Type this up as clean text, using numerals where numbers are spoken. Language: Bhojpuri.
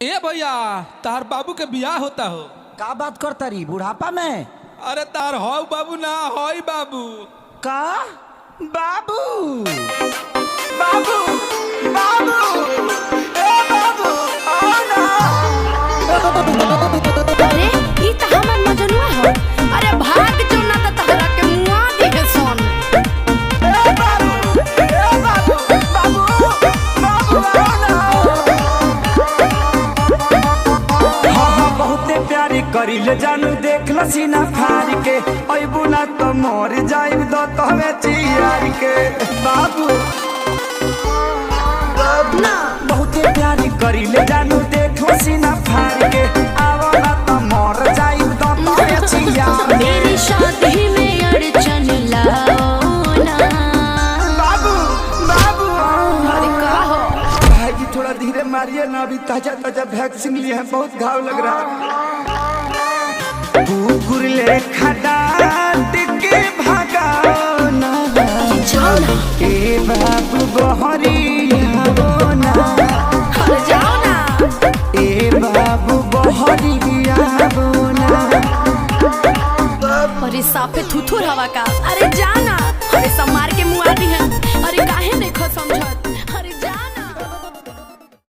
ए भैया तार बाबू के बियाह होता हो। का बात करता रही बुढ़ापा में? अरे तार हो बाबू ना होई बाबू। का बाबू बाबू बाबू ए बाबू आओ ना। अरे ई त हमर मजनुआ हो। अरे भाग जो ना त तहरा के मुआ दिहे सोन। ए बाबू बाबू बाबू आओ ना। हाँ बहुते प्यारी करी ले जानू देख ल सीना फाड़ के अबू ना तो मर जाइब दो तवे चियार के। बाबू ना बहुते प्यारी करी ले जानू देख ल सीना फाड़ के आवो ना तो मर जाइब दो तवे चियार के। मेरी शादी में अड़चन लाओ ना। बाबू बाबू अरे का हो? भाई जी थोड़ा धीरे मारिए ना, अभी ताजा ताजा वैक्सीन लिए हैं, बहुत घाव लग रहा है। कुकुर ले खडाट के भगाओ ना। जाओ ना। ए बाबू बहरिया वो ना। अरे जाओ ना। ए बाबू बहरिया वो ना। अरे साफे थुथुर हवा का। अरे जा ना। अरे सब मार के मुआ दी है। अरे काहे नहीं खो समझत। अरे